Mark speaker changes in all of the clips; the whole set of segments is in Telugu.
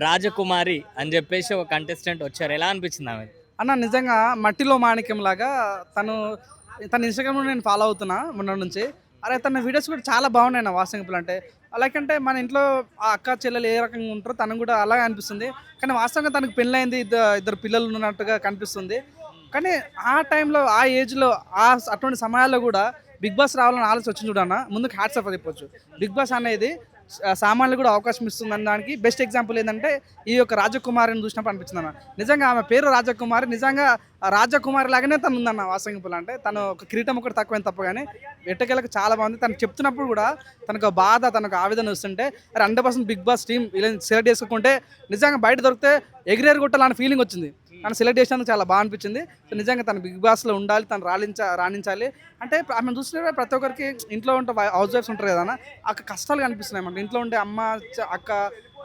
Speaker 1: రాజకుమారి అని చెప్పేసి ఒక కంటెస్టెంట్ వచ్చారు. ఎలా అనిపించింది ఆమె?
Speaker 2: అన్న నిజంగా మట్టిలో మాణిక్యం లాగా తను తన ఇన్స్టాగ్రామ్లో నేను ఫాలో అవుతున్నా మొన్న నుంచి. అరే తన వీడియోస్ కూడా చాలా బాగున్నాయి అన్న వాస్తవం అంటే. లైక్ అంటే మన ఇంట్లో ఆ అక్క చెల్లెలు ఏ రకంగా ఉంటారో తనకు కూడా అలాగే అనిపిస్తుంది. కానీ వాస్తవంగా తనకు పెళ్ళైంది, ఇద్దరు పిల్లలు ఉన్నట్టుగా కనిపిస్తుంది. కానీ ఆ టైంలో ఆ ఏజ్లో అటువంటి సమయాల్లో కూడా బిగ్ బాస్ రావాలని ఆలోచన వచ్చింది చూడన్న, ముందుకు హ్యాట్స్ ఆఫ్ చెప్పొచ్చు. బిగ్ బాస్ అనేది సామాన్యులు కూడా అవకాశం ఇస్తుందని దానికి బెస్ట్ ఎగ్జాంపుల్ ఏంటంటే ఈ యొక్క రాజకుమారిని చూసినప్పుడు అనిపించింది అన్న. నిజంగా ఆమె పేరు రాజకుమారి, నిజంగా ఆ రాజకుమారి లాగానే తను ఉందన్న వాస్తవింపులు అంటే. తను ఒక కిరీటం ఒకటి తక్కువైన తప్ప కానీ ఎట్టకేలకు చాలా బాగుంది. తను చెప్తున్నప్పుడు కూడా తనకు బాధ, తనకు ఆవేదన వస్తుంటే అరే 100% బిగ్ బాస్ టీం ఇలా సెలెక్ట్ చేసుకుంటే నిజంగా బయట దొరికితే ఎగిరేరు కొట్టాలని ఫీలింగ్ వచ్చింది. తను సెలెక్ట్ చేసినందుకు చాలా బాగా అనిపించింది. సో నిజంగా తను బిగ్ బాస్లో ఉండాలి, తను రాణించాలి. అంటే ఆమె చూస్తే ప్రతి ఒక్కరికి ఇంట్లో ఉంటే హౌస్ వైఫ్స్ ఉంటారు కదా అన్న, అక్కడ కష్టాలు కనిపిస్తున్నాయి అన్నమాట. ఇంట్లో ఉండే అమ్మ అక్క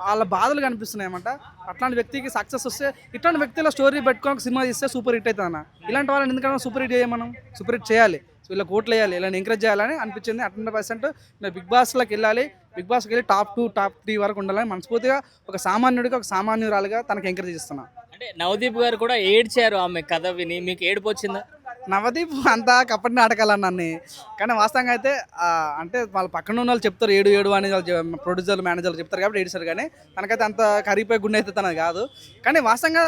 Speaker 2: వాళ్ళ బాధలు కనిపిస్తున్నాయి అన్నమాట. అట్లాంటి వ్యక్తికి సక్సెస్ వస్తే, ఇట్లాంటి వ్యక్తుల స్టోరీ పెట్టుకొని ఒక సినిమా తీస్తే సూపర్ హిట్ అవుతుంది అన్న. ఇలాంటి వాళ్ళని ఎందుకంటే సూపర్ హిట్ చేయాలి, మనం సూపర్ హిట్ చేయాలి, వీళ్ళకి ఓట్లు వేయాలి, ఇలా ఎంకరేజ్ చేయాలని అనిపించింది. 100% నేను బిగ్ బాస్లోకి వెళ్ళాలి, బిగ్ బాస్కి వెళ్ళి టాప్ 2 టాప్ 3 వరకు ఉండాలని మనస్ఫూర్తిగా ఒక సామాన్యుడిగా ఒక సామాన్యురాలుగా తనకు ఎంకరేజ్ చేస్తున్నాను.
Speaker 1: అంటే నవదీప్ గారు కూడా ఏడ్చారు ఆమె కథ విని. మీకు ఏడుపు వచ్చిందా?
Speaker 2: నవదీప్ అంతా కప్పటి నాటకాలు అన్నీ. కానీ వాస్తవంగా అయితే అంటే వాళ్ళ పక్కన ఉన్న వాళ్ళు చెప్తారు ఏడు ఏడు అని, ప్రొడ్యూసర్లు మేనేజర్లు చెప్తారు కాబట్టి ఏడుస్తారు. కానీ తనకైతే అంత కరిగిపోయి గుండె అయితే తనది కాదు. కానీ వాస్తవంగా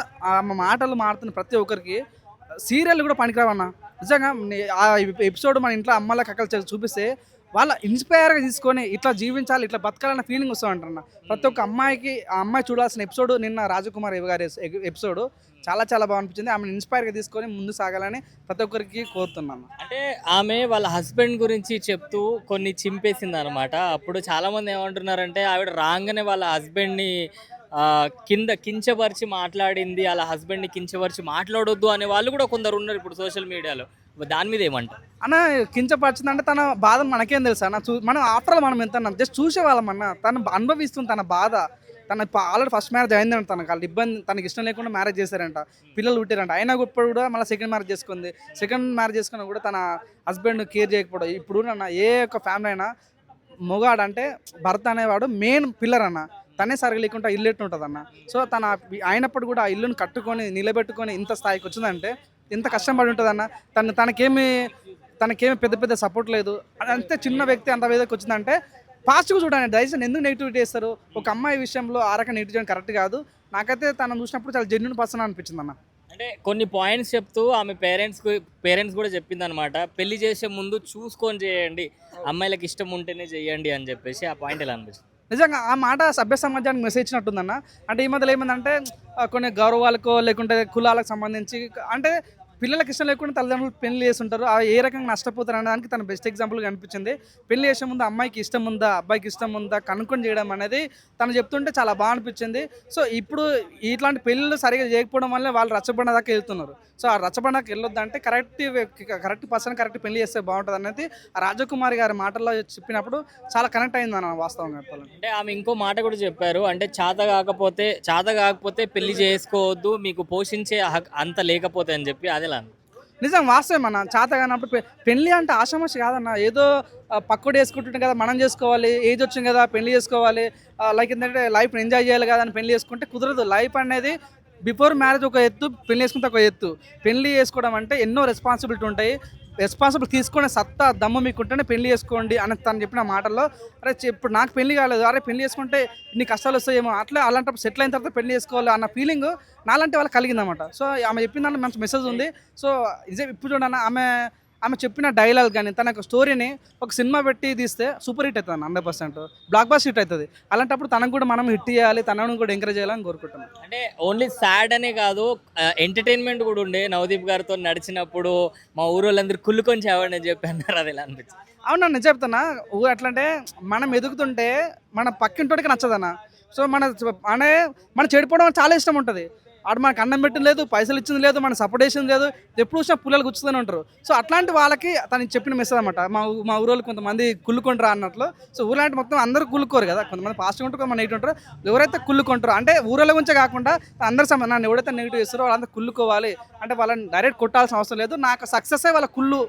Speaker 2: మాటలు మాడుతున్న ప్రతి ఒక్కరికి సీరియల్ కూడా పనికిరావన్న. నిజంగా ఆ ఎపిసోడ్ మన ఇంట్లో అమ్మల కక్కలు చూపిస్తే వాళ్ళ ఇన్స్పైర్గా తీసుకొని ఇట్లా జీవించాలి, ఇట్లా బతకాలన్న ఫీలింగ్ వస్తుందంటారన్న. ప్రతి ఒక్క అమ్మాయికి ఆ అమ్మాయి చూడాల్సిన ఎపిసోడ్ నిన్న రాజకుమారి గారి ఎపిసోడ్ చాలా చాలా బాగా అనిపించింది. ఆమెను ఇన్స్పైర్గా తీసుకొని ముందు సాగాలని ప్రతి ఒక్కరికి కోరుతున్నాను.
Speaker 1: అంటే ఆమె వాళ్ళ హస్బెండ్ గురించి చెప్తూ కొన్ని చింపేసింది అనమాట. అప్పుడు చాలామంది ఏమంటున్నారంటే ఆవిడ రాగానే వాళ్ళ హస్బెండ్ని కించపరిచి మాట్లాడింది, వాళ్ళ హస్బెండ్ని కించపరిచి మాట్లాడొద్దు అనే వాళ్ళు కూడా కొందరు ఉన్నారు ఇప్పుడు సోషల్ మీడియాలో. దాని మీద ఏమంటారు
Speaker 2: అన్న? కించపరిచిందంటే తన బాధ మనకేం తెలుసా అన్న? మనం ఆఫ్టర్ మనం ఎంత జస్ట్ చూసేవాళ్ళం అన్న. తను అనుభవిస్తుంది తన బాధ. తన ఆల్రెడీ ఫస్ట్ మ్యారేజ్ అయిందంట, తనకు వాళ్ళ ఇబ్బంది, తనకి ఇష్టం లేకుండా మ్యారేజ్ చేశారంట, పిల్లలు పుట్టారంట. అయినా ఇప్పుడు కూడా మళ్ళీ సెకండ్ మ్యారేజ్ చేసుకుంది. సెకండ్ మ్యారేజ్ చేసుకున్నా కూడా తన హస్బెండ్ కేర్ చేయకపోవడం. ఇప్పుడు నన్న ఏ ఒక్క ఫ్యామిలీ అయినా మొగాడు అంటే భర్త అనేవాడు మెయిన్ పిల్లర్ అన్న. తనే సరిగా లేకుండా ఇల్లు ఎట్టు ఉంటుంది అన్న. సో తన అయినప్పుడు కూడా ఆ ఇల్లుని కట్టుకొని నిలబెట్టుకొని ఇంత స్థాయికి వచ్చిందంటే ఎంత కష్టపడి ఉంటుందన్న. తనకేమి పెద్ద పెద్ద సపోర్ట్ లేదు. అంతే చిన్న వ్యక్తి అంత వేదకి వచ్చిందంటే పాజిటివ్ చూడండి. దయచేసి ఎందుకు నెగిటివిటీ చేస్తారు? ఒక అమ్మాయి విషయంలో ఆ రకం నెగిటివ్ చేయడం కరెక్ట్ కాదు. నాకైతే తనను చూసినప్పుడు చాలా జెన్యున్ పర్సన్ అనిపించింది అన్న.
Speaker 1: అంటే కొన్ని పాయింట్స్ చెప్తూ ఆమె పేరెంట్స్ కూడా చెప్పింది అనమాట. పెళ్లి చేసే ముందు చూసుకొని చేయండి, అమ్మాయిలకు ఇష్టం ఉంటేనే చేయండి అని చెప్పేసి. ఆ పాయింట్ ఎలా అనిపిస్తుంది?
Speaker 2: నిజంగా ఆ మాట సభ్య సమాజానికి మెసేజ్ ఇచ్చినట్టుందన్న. అంటే ఈ మధ్యలో ఏమైందంటే కొన్ని గౌరవాలకో లేకుంటే కులాలకు సంబంధించి అంటే పిల్లలకి ఇష్టం లేకుండా తల్లిదండ్రులు పెళ్లి చేస్తుంటారు. ఏ రకంగా నష్టపోతారు అనేదానికి తన బెస్ట్ ఎగ్జాంపుల్గా అనిపించింది. పెళ్లి చేసే ముందు అమ్మాయికి ఇష్టం ఉందా, అబ్బాయికి ఇష్టం ఉందా కనుక్కొని చేయడం అనేది తను చెప్తుంటే చాలా బాగా అనిపించింది. సో ఇప్పుడు ఇట్లాంటి పెళ్ళిళ్ళు సరిగా చేయకపోవడం వల్ల వాళ్ళు రచ్చబండ దాకా వెళ్తున్నారు. సో ఆ రచ్చబండకి వెళ్ళొద్దంటే కరెక్ట్ పర్సన్ కరెక్ట్ పెళ్లి చేస్తే బాగుంటుంది అనేది ఆ రాజకుమారి గారి మాటల్లో చెప్పినప్పుడు చాలా కనెక్ట్ అయింది అన్న వాస్తవంగా చెప్పాలంటే.
Speaker 1: అంటే ఆమె ఇంకో మాట కూడా చెప్పారు. అంటే చేత కాకపోతే పెళ్లి చేసుకోవద్దు, మీకు పోషించే అంత లేకపోతే అని చెప్పి. అది ఎలా?
Speaker 2: నిజం వాస్తవం అన్న. చేత కానప్పుడు పెళ్ళి అంటే ఆషామాషి కాదన్న. ఏదో పక్కడు వేసుకుంటుంటే కదా మనం చేసుకోవాలి, ఏజ్ వచ్చింది కదా పెళ్లి చేసుకోవాలి, లైక్ ఏంటంటే లైఫ్ని ఎంజాయ్ చేయాలి కదా అని పెళ్లి చేసుకుంటే కుదరదు. లైఫ్ అనేది బిఫోర్ మ్యారేజ్ ఒక ఎత్తు, పెళ్లి చేసుకుంటే ఒక ఎత్తు. పెళ్లి చేసుకోవడం అంటే ఎన్నో రెస్పాన్సిబిలిటీ ఉంటాయి. రెస్పాన్సిబిలిటీ తీసుకునే సత్తా దమ్ము మీకుంటేనే పెళ్లి చేసుకోండి అని తను చెప్పిన మాటల్లో అరే ఇప్పుడు నాకు పెళ్లి కాలేదు, అరే పెళ్లి చేసుకుంటే ఇన్ని కష్టాలు వస్తాయేమో, అలాంటప్పుడు సెటిల్ అయిన తర్వాత పెళ్లి చేసుకోవాలి అన్న ఫీలింగ్ నాలాంటి వాళ్ళకి కలిగిందన్నమాట. సో ఆమె చెప్పిన దాంట్లో మంచి మెసేజ్ ఉంది. సో ఇప్పుడు చూడన్న ఆమె చెప్పిన డైలాగ్ కానీ తన యొక్క స్టోరీని ఒక సినిమా పెట్టి తీస్తే సూపర్ హిట్ అవుతుంది 100%, బ్లాక్ బస్టర్ హిట్ అవుతుంది. అలాంటప్పుడు తనకు కూడా మనం హిట్ చేయాలి, తనను కూడా ఎంకరేజ్ చేయాలని కోరుకుంటున్నాం.
Speaker 1: అంటే ఓన్లీ సాడ్ అనే కాదు, ఎంటర్టైన్మెంట్ కూడా ఉండే. నవదీప్ గారితో నడిచినప్పుడు మా ఊరు వాళ్ళందరూ కుళ్ళుకొని చేయండి అని చెప్పి అన్నారు. అది ఎలా అనిపించింది?
Speaker 2: అవునా నేను చెప్తున్నా, ఎట్లంటే మనం ఎదుగుతుంటే మన పక్కింటోడికి నచ్చదన్న. సో మన చెడిపోవడం చాలా ఇష్టం ఉంటుంది. ఆడు మనకు అన్నం పెట్టింది లేదు, పైసలు ఇచ్చింది లేదు, మన సపోర్ట్ చేసింది లేదు, ఎప్పుడు చూసినా పుల్లలు గుచ్చుతూనే ఉంటారు. సో అట్లాంటి వాళ్ళకి తను చెప్పిన మెసేజ్ అనమాట. మా ఊరోళ్ళు కొంతమంది కుళ్ళుకుంటారు అన్నట్లు. సో ఊరంటే మొత్తం అందరూ కుళ్ళుకోరు కదా, కొంతమంది పాజిటివ్ ఉంటారు, కొంతమంది నెగిటివ్ ఉంటారు. ఎవరైతే కుళ్ళుకుంటారో అంటే ఊరోళ్ళ గురించే కాకుండా అందరి నన్ను ఎవరైతే నెగిటివ్ చేస్తారో వాళ్ళంతా కుళ్ళుకోవాలి అంటే వాళ్ళని డైరెక్ట్ కొట్టాల్సిన అవసరం లేదు. నాకు సక్సెస్ వాళ్ళ కుళ్ళు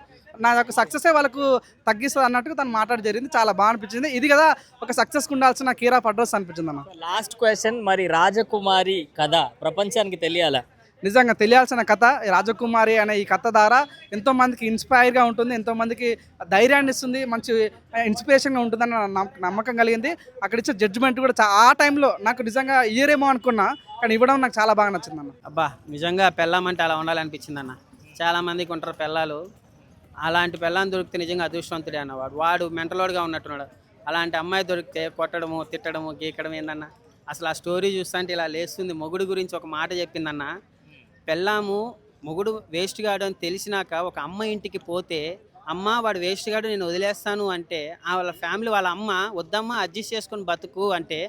Speaker 2: నా యొక్క సక్సెసే వాళ్ళకు తగ్గిస్తుంది అన్నట్టుగా తను మాట్లాడి జరిగింది. చాలా బాగా అనిపించింది. ఇది కదా ఒక సక్సెస్కి ఉండాల్సిన కీరా పడ్రోస్ అనిపించింది అన్న.
Speaker 1: లాస్ట్ క్వశ్చన్, మరి రాజకుమారి కథ ప్రపంచానికి తెలియాలా?
Speaker 2: నిజంగా తెలియాల్సిన కథ ఈ రాజకుమారి అనే ఈ కథ ద్వారా ఎంతో మందికి ఇన్స్పైర్గా ఉంటుంది, ఎంతో మందికి ధైర్యాన్ని ఇస్తుంది, మంచి ఇన్స్పిరేషన్గా ఉంటుందని నాకు నమ్మకం కలిగింది. అక్కడ ఇచ్చే జడ్జిమెంట్ కూడా ఆ టైంలో నాకు నిజంగా ఇయరేమో అనుకున్నా, కానీ ఇవ్వడం నాకు చాలా బాగా నచ్చింది అన్న.
Speaker 3: అబ్బా నిజంగా పెళ్ళాం అంటే అలా ఉండాలనిపించింది అన్న. చాలామందికి ఉంటారు పెళ్ళాలు, అలాంటి పెళ్ళాన్ని దొరికితే నిజంగా అదృష్టవంతుడే అన్నవాడు. వాడు మెంటలోడుగా ఉన్నట్టున్నాడు. అలాంటి అమ్మాయి దొరికితే కొట్టడము, తిట్టడము, గీకడం ఏందన్న. అసలు ఆ స్టోరీ చూస్తుంటే ఇలా లేస్తుంది. మొగుడు గురించి ఒక మాట చెప్పిందన్న. పెళ్ళాము మొగుడు వేస్ట్ గాడు అని తెలిసినాక ఒక అమ్మ ఇంటికి పోతే, అమ్మ వాడు వేస్ట్ గాడు నేను వదిలేస్తాను అంటే, వాళ్ళ ఫ్యామిలీ వాళ్ళ అమ్మ వద్దమ్మా అడ్జస్ట్ చేసుకొని బతుకు అంటే,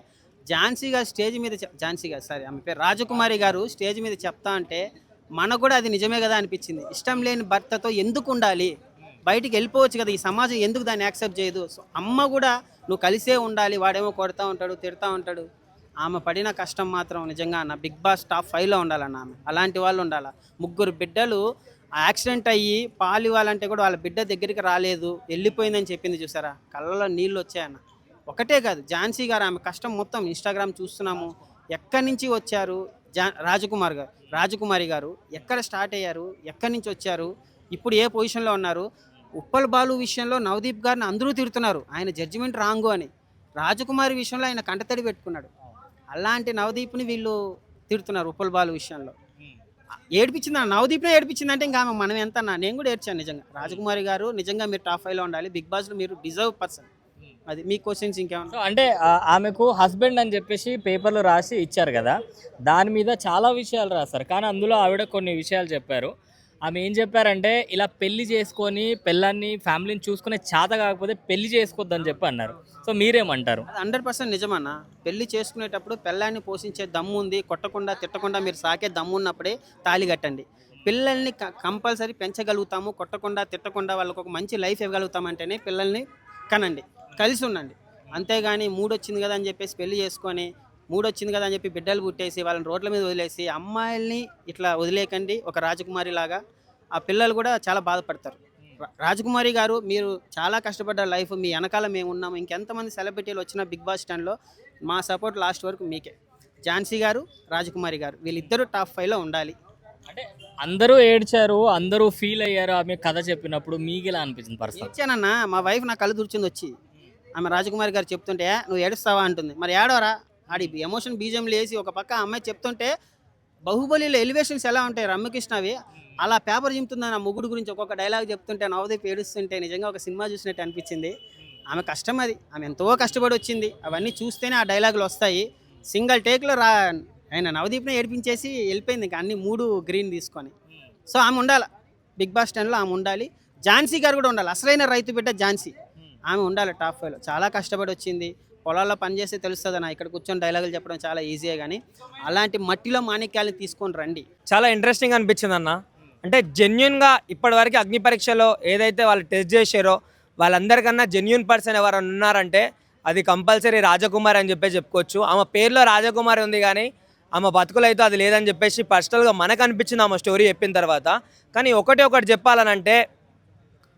Speaker 3: ఝాన్సీ గారు స్టేజ్ మీద ఝాన్సీ గారు సారీ ఆమె పేరు రాజకుమారి గారు స్టేజ్ మీద చెప్తా అంటే మనకు కూడా అది నిజమే కదా అనిపించింది. ఇష్టం లేని భర్తతో ఎందుకు ఉండాలి, బయటికి వెళ్ళిపోవచ్చు కదా, ఈ సమాజం ఎందుకు దాన్ని యాక్సెప్ట్ చేయదు. సో అమ్మ కూడా నువ్వు కలిసే ఉండాలి, వాడేమో కొడతా ఉంటాడు, తిడతా ఉంటాడు. ఆమె పడిన కష్టం మాత్రం నిజంగా అన్న బిగ్ బాస్ టాప్ 5లో ఉండాలన్న. ఆమె అలాంటి వాళ్ళు ఉండాలి. 3 బిడ్డలు యాక్సిడెంట్ అయ్యి పాలు ఇవ్వాలంటే కూడా వాళ్ళ బిడ్డ దగ్గరికి రాలేదు, వెళ్ళిపోయిందని చెప్పింది చూసారా, కళ్ళలో నీళ్ళు వచ్చాయన్న. ఒకటే కాదు, ఝాన్సీ గారు ఆమె కష్టం మొత్తం ఇన్స్టాగ్రామ్ చూస్తున్నాము. ఎక్కడి నుంచి వచ్చారు రాజకుమారి గారు ఎక్కడ స్టార్ట్ అయ్యారు, ఎక్కడి నుంచి వచ్చారు, ఇప్పుడు ఏ పొజిషన్లో ఉన్నారు. ఉప్పల్ బాలు విషయంలో నవదీప్ గారిని అందరూ తిడుతున్నారు, ఆయన జడ్జిమెంట్ రాంగు అని. రాజకుమారి విషయంలో ఆయన కంటతడి పెట్టుకున్నాడు. అలాంటి నవదీప్ని వీళ్ళు తిడుతున్నారు ఉప్పల్ బాలు విషయంలో. ఏడిపించింది నవదీప్నే ఏడిపించింది అంటే ఇంకా మనం ఎంత అన్నా. నేను కూడా ఏడ్చాను నిజంగా. రాజకుమారి గారు నిజంగా మీరు టాప్ 5లో ఉండాలి, బిగ్ బాస్లో మీరు డిజర్వ్ పర్సన్. అది మీ క్వశ్చన్స్ ఇంకేమన్నా?
Speaker 1: సో అంటే ఆమెకు హస్బెండ్ అని చెప్పేసి పేపర్లో రాసి ఇచ్చారు కదా, దాని మీద చాలా విషయాలు రాస్తారు, కానీ అందులో ఆవిడ కొన్ని విషయాలు చెప్పారు. ఆమె ఏం చెప్పారంటే, ఇలా పెళ్లి చేసుకొని పిల్లల్ని ఫ్యామిలీని చూసుకునే చేత కాకపోతే పెళ్లి చేసుకోవద్దని చెప్పి అన్నారు. సో మీరేమంటారు?
Speaker 3: అది 100% నిజమన్న. పెళ్లి చేసుకునేటప్పుడు పిల్లాన్ని పోషించే దమ్ము ఉంది, కొట్టకుండా తిట్టకుండా మీరు సాకే దమ్ము ఉన్నప్పుడే తాళి కట్టండి. పిల్లల్ని కంపల్సరీ పెంచగలుగుతాము, కొట్టకుండా తిట్టకుండా వాళ్ళకు ఒక మంచి లైఫ్ ఇవ్వగలుగుతామంటేనే పిల్లల్ని కనండి, కలిసి ఉండండి. అంతేగాని మూడొచ్చింది కదా అని చెప్పేసి పెళ్లి చేసుకొని, మూడొచ్చింది కదా అని చెప్పి బిడ్డలు పుట్టేసి వాళ్ళని రోడ్ల మీద వదిలేసి అమ్మాయిల్ని ఇట్లా వదిలేకండి. ఒక రాజకుమారి లాగా ఆ పిల్లలు కూడా చాలా బాధపడతారు. రాజకుమారి గారు మీరు చాలా కష్టపడ్డ లైఫ్, మీ వెనకాల మేము ఉన్నాము. ఇంకెంతమంది సెలబ్రిటీలు వచ్చినా బిగ్ బాస్ 10లో మా సపోర్ట్ లాస్ట్ వరకు మీకే. ఝాన్సీ గారు, రాజకుమారి గారు వీళ్ళిద్దరూ టాప్ 5లో ఉండాలి.
Speaker 1: అంటే అందరూ ఏడ్చారు, అందరూ ఫీల్ అయ్యారు ఆమె కథ చెప్పినప్పుడు. మీకు ఎలా అనిపించింది పర్సనల్?
Speaker 3: ఏడ్చానన్నా, మా వైఫ్ నా కళ్ళు దుర్చింది వచ్చి. ఆమె రాజకుమారి గారు చెప్తుంటే నువ్వు ఏడుస్తావా అంటుంది. మరి ఏడవరా, ఆడి ఎమోషన్ బీజం లేసి ఒక పక్క అమ్మాయి చెప్తుంటే, బాహుబలిలో ఎలివేషన్స్ ఎలా ఉంటాయి రమ్యకృష్ణవి అలా పేపర్ చింపుతుంది నా మొగుడు గురించి ఒక్కొక్క డైలాగ్ చెప్తుంటే నవదీప్ ఏడుస్తుంటే నిజంగా ఒక సినిమా చూసినట్టు అనిపించింది. ఆమె కష్టం అది, ఆమె ఎంతో కష్టపడి వచ్చింది. అవన్నీ చూస్తేనే ఆ డైలాగులు వస్తాయి. సింగిల్ టేక్లో ఆయన నవదీప్నే ఏడిపించేసి వెళ్ళిపోయింది, ఇంకా అన్ని 3 గ్రీన్ తీసుకొని. సో ఆమె ఉండాలి బిగ్ బాస్ 10లో, ఆమె ఉండాలి. ఝాన్సీ గారు కూడా ఉండాలి, అసలైన రైతు బిడ్డ ఝాన్సీ. ఆమె ఉండాలి టాప్ 5లో. చాలా కష్టపడి వచ్చింది, పొలాల్లో పనిచేస్తే తెలుస్తుంది అన్న. ఇక్కడ కూర్చొని డైలాగులు చెప్పడం చాలా ఈజీయే, కానీ అలాంటి మట్టిలో మాణిక్యాలను తీసుకొని రండి.
Speaker 4: చాలా ఇంట్రెస్టింగ్ అనిపించింది అన్న. అంటే జెన్యున్గా ఇప్పటివరకు అగ్ని పరీక్షలో ఏదైతే వాళ్ళు టెస్ట్ చేశారో వాళ్ళందరికన్నా జెన్యున్ పర్సన్ ఎవరైనా ఉన్నారంటే అది కంపల్సరీ రాజకుమారి అని చెప్పేసి చెప్పుకోవచ్చు. ఆమె పేరులో రాజకుమారి ఉంది, కానీ ఆమె బతుకులు అయితే అది లేదని చెప్పేసి పర్సనల్గా మనకు అనిపించింది ఆమె స్టోరీ చెప్పిన తర్వాత. కానీ ఒకటి చెప్పాలనంటే,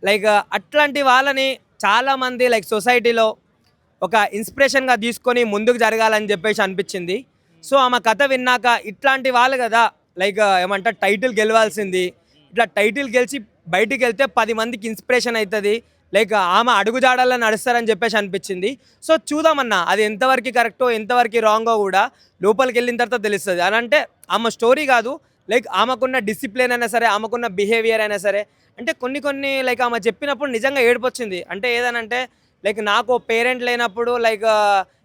Speaker 4: లైక్ అట్లాంటి వాళ్ళని చాలామంది లైక్ సొసైటీలో ఒక ఇన్స్పిరేషన్గా తీసుకొని ముందుకు జరగాలని చెప్పేసి అనిపించింది. సో ఆమె కథ విన్నాక ఇట్లాంటి వాళ్ళు కదా లైక్ ఏమంటారు టైటిల్ గెలవాల్సింది, ఇట్లా టైటిల్ గెలిచి బయటికి వెళ్తే 10 మందికి ఇన్స్పిరేషన్ అవుతుంది, లైక్ ఆమె అడుగుజాడల్లో నడుస్తారని చెప్పేసి అనిపించింది. సో చూద్దామన్నా అది ఎంతవరకు కరెక్టో ఎంతవరకు రాంగో కూడా లోపలికి వెళ్ళిన తర్వాత తెలుస్తుంది. అని అంటే ఆమె స్టోరీ కాదు, లైక్ ఆమెకున్న డిసిప్లిన్ అయినా సరే, ఆమెకున్న బిహేవియర్ అయినా సరే, అంటే కొన్ని లైక్ ఆమె చెప్పినప్పుడు నిజంగా ఏడుపు వచ్చింది. అంటే ఏదనంటే లైక్ నాకు పేరెంట్ లేనప్పుడు లైక్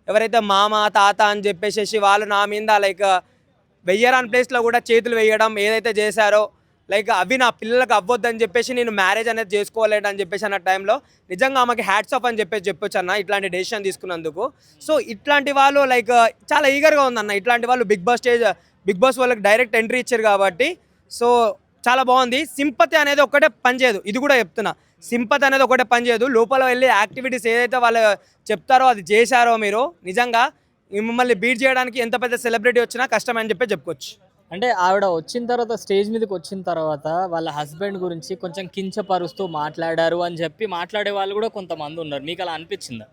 Speaker 4: ఎవరైతే మామ తాత అని చెప్పేసి వాళ్ళు నా మీద లైక్ వెయ్యరాని ప్లేస్లో కూడా చేతులు వేయడం ఏదైతే చేశారో, లైక్ అవి నా పిల్లలకు అవ్వద్దని చెప్పేసి నేను మ్యారేజ్ అనేది చేసుకోలేడు అని చెప్పేసి అన్న టైంలో నిజంగా ఆమెకి హ్యాట్స్ ఆఫ్ అని చెప్పొచ్చు అన్న ఇట్లాంటి డెసిషన్ తీసుకున్నందుకు. సో ఇట్లాంటి వాళ్ళు లైక్ చాలా ఈగర్గా ఉందన్న. ఇట్లాంటి వాళ్ళు బిగ్ బాస్ వాళ్ళకి డైరెక్ట్ ఎంట్రీ ఇచ్చారు కాబట్టి సో చాలా బాగుంది. సింపతి అనేది ఒక్కటే పనిచేయదు, ఇది కూడా చెప్తున్నా. సింపతి అనేది ఒకటే పనిచేయదు, లోపల వెళ్ళి యాక్టివిటీస్ ఏదైతే వాళ్ళు చెప్తారో అది చేశారో మీరు నిజంగా మిమ్మల్ని బీట్ చేయడానికి ఎంత పెద్ద సెలబ్రిటీ వచ్చినా కష్టమని చెప్పుకోవచ్చు.
Speaker 1: అంటే ఆవిడ వచ్చిన తర్వాత స్టేజ్ మీదకి వచ్చిన తర్వాత వాళ్ళ హస్బెండ్ గురించి కొంచెం కించపరుస్తూ మాట్లాడారు అని చెప్పి మాట్లాడే వాళ్ళు కూడా కొంతమంది ఉన్నారు. మీకు అలా అనిపించిందా?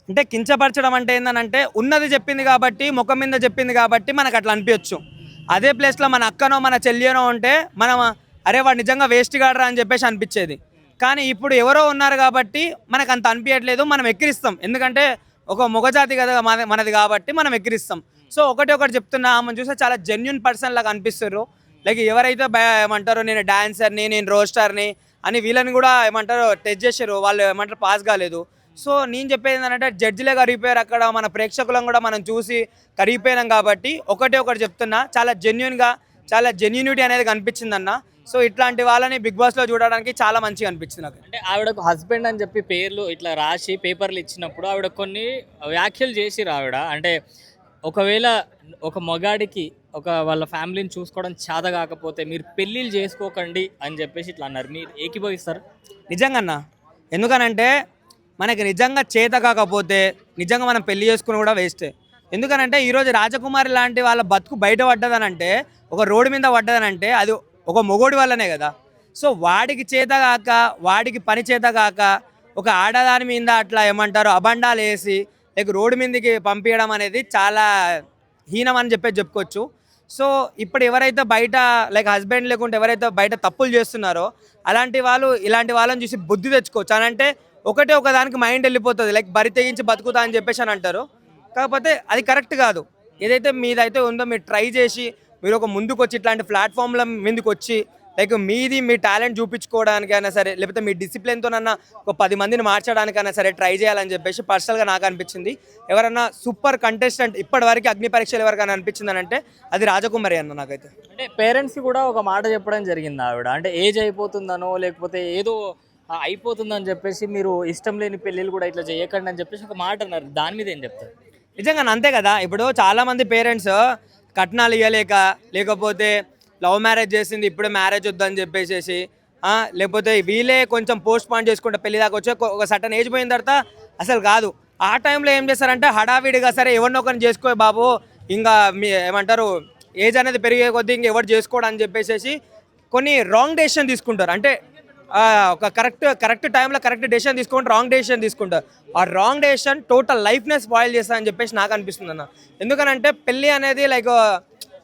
Speaker 4: అంటే కించపరచడం అంటే ఏంటంటే ఉన్నది చెప్పింది కాబట్టి ముఖం మీద చెప్పింది కాబట్టి మనకు అట్లా అనిపించచ్చు. అదే ప్లేస్లో మన అక్కనో మన చెల్లినో ఉంటే మనం అరే వాడు నిజంగా వేస్ట్ గాడరా అని చెప్పేసి అనిపించేది. కానీ ఇప్పుడు ఎవరో ఉన్నారు కాబట్టి మనకు అంత అనిపించట్లేదు, మనం ఎక్కిరిస్తాం. ఎందుకంటే ఒక మొగజాతి కదా మనది కాబట్టి మనం ఎక్కిరిస్తాం. సో ఒకటి చెప్తున్నా, ఆమెను చూస్తే చాలా జెన్యున్ పర్సన్ లాగా అనిపిస్తారు. లైక్ ఎవరైతే ఏమంటారో నేను డాన్సర్ని, నేను రోస్టర్ని అని వీళ్ళని కూడా ఏమంటారో టెస్ట్ చేశారు, వాళ్ళు ఏమంటారు పాస్ కాలేదు. సో నేను చెప్పేది ఏంటంటే జడ్జిలే కరిగిపోయారు అక్కడ, మన ప్రేక్షకులను కూడా మనం చూసి కరిగిపోయినాం కాబట్టి ఒకటి చెప్తున్నా, చాలా జెన్యున్గా చాలా జెన్యూనిటీ అనేది కనిపించింది అన్న. సో ఇట్లాంటి వాళ్ళని బిగ్ బాస్లో చూడడానికి చాలా మంచిగా అనిపించింది నాకు.
Speaker 1: అంటే ఆవిడకు హస్బెండ్ అని చెప్పి పేర్లు ఇట్లా రాసి పేపర్లు ఇచ్చినప్పుడు ఆవిడ కొన్ని వ్యాఖ్యలు చేసిరు ఆవిడ. అంటే ఒకవేళ ఒక మగాడికి ఒక వాళ్ళ ఫ్యామిలీని చూసుకోవడం చేత కాకపోతే మీరు పెళ్ళిళ్ళు చేసుకోకండి అని చెప్పేసి ఇట్లా అన్నారు. మీరు ఏకీభవిస్తారు?
Speaker 4: నిజంగా అన్న, ఎందుకనంటే మనకి నిజంగా చేత కాకపోతే నిజంగా మనం పెళ్లి చేసుకుని కూడా వేస్టే. ఎందుకనంటే ఈరోజు రాజకుమారి లాంటి వాళ్ళ బతుకు బయట పడ్డదనంటే, ఒక రోడ్డు మీద పడ్డదనంటే అది ఒక మొగోడి వల్లనే కదా. సో వాడికి చేత కాక, వాడికి పని చేత కాక ఒక ఆడదాని మీద అట్లా ఏమంటారు అబండాలు వేసి లైక్ రోడ్డు మీదకి పంపించడం అనేది చాలా హీనం అని చెప్పుకోవచ్చు. సో ఇప్పుడు ఎవరైతే బయట లైక్ హస్బెండ్ లేకుంటే ఎవరైతే బయట తప్పులు చేస్తున్నారో అలాంటి వాళ్ళు ఇలాంటి వాళ్ళని చూసి బుద్ధి తెచ్చుకోవచ్చు. అని అంటే ఒక దానికి మైండ్ వెళ్ళిపోతుంది, లైక్ బరి తెగించి బతుకుతా అని చెప్పేసి అని అంటారు. కాకపోతే అది కరెక్ట్ కాదు. ఏదైతే మీదైతే ఉందో మీరు ట్రై చేసి మీరు ఒక ముందుకు వచ్చి ఇట్లాంటి ప్లాట్ఫామ్ల మీదకి వచ్చి లైక్ మీ టాలెంట్ చూపించుకోవడానికైనా సరే, లేకపోతే మీ డిసిప్లిన్తోనన్నా ఒక 10 మందిని మార్చడానికైనా సరే ట్రై చేయాలని చెప్పేసి పర్సనల్గా నాకు అనిపించింది. ఎవరన్నా సూపర్ కంటెస్టెంట్ ఇప్పటివరకు అగ్ని పరీక్షలు ఎవరికైనా అనిపించింది అని అంటే అది రాజకుమారి అన్న. నాకైతే
Speaker 1: అంటే పేరెంట్స్ కూడా ఒక మాట చెప్పడం జరిగింది ఆవిడ. అంటే ఏజ్ అయిపోతుందనో లేకపోతే ఏదో అయిపోతుందని చెప్పేసి మీరు ఇష్టం లేని పెళ్ళిళ్ళు కూడా ఇట్లా చేయకండి అని చెప్పేసి ఒక మాట అన్నారు. దాని మీద ఏం చెప్తారు?
Speaker 4: నిజంగా అంతే కదా. ఇప్పుడు చాలామంది పేరెంట్స్ కట్నాలు ఇవ్వలేక, లేకపోతే లవ్ మ్యారేజ్ చేసింది ఇప్పుడే మ్యారేజ్ వద్దని చెప్పేసి, లేకపోతే వీళ్ళే కొంచెం పోస్ట్ పోన్ చేసుకుంటే పెళ్లి దాకా వచ్చి ఒక సర్టన్ ఏజ్ పోయిన తర్వాత అసలు కాదు. ఆ టైంలో ఏం చేస్తారంటే హడావిడిగా సరే ఎవరినొకరిని చేసుకో బాబు, ఇంకా మీ ఏమంటారు ఏజ్ అనేది పెరిగే కొద్దీ ఇంక ఎవరు చేసుకోవడం అని చెప్పేసి కొన్ని రాంగ్ డెసిషన్ తీసుకుంటారు. అంటే ఒక కరెక్ట్ టైంలో కరెక్ట్ డెసిషన్ తీసుకుంటే రాంగ్ డెసిషన్ తీసుకుంటారు. ఆ రాంగ్ డెసిషన్ టోటల్ లైఫ్నే స్పాయిల్ చేస్తారని చెప్పేసి నాకు అనిపిస్తుంది అన్న. ఎందుకనంటే పెళ్ళి అనేది లైక్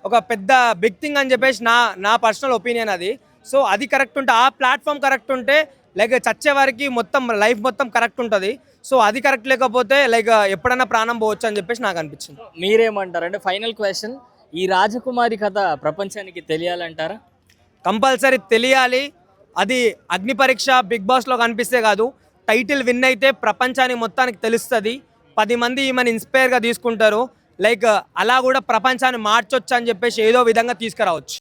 Speaker 4: ఒక పెద్ద బిగ్ థింగ్ అని చెప్పేసి నా పర్సనల్ ఒపీనియన్ అది. సో అది కరెక్ట్ ఉంటే, ఆ ప్లాట్ఫామ్ కరెక్ట్ ఉంటే లైక్ చచ్చే వారికి మొత్తం లైఫ్ మొత్తం కరెక్ట్ ఉంటుంది. సో అది కరెక్ట్ లేకపోతే లైక్ ఎప్పుడైనా ప్రాణం పోవచ్చు అని చెప్పేసి నాకు అనిపించింది.
Speaker 1: మీరేమంటారు? అంటే ఫైనల్ క్వశ్చన్, ఈ రాజకుమారి కథ ప్రపంచానికి తెలియాలంటారా?
Speaker 4: కంపల్సరీ తెలియాలి. అది అగ్ని పరీక్ష బిగ్ బాస్లో కనిపిస్తే కాదు, టైటిల్ విన్ అయితే ప్రపంచానికి మొత్తానికి తెలుస్తుంది. 10 మంది ఈమెను ఇన్స్పైర్గా తీసుకుంటారు. లైక్ అలా కూడా ప్రపంచాన్ని మార్చొచ్చు అని చెప్పేసి ఏదో విధంగా తీసుకురావచ్చు.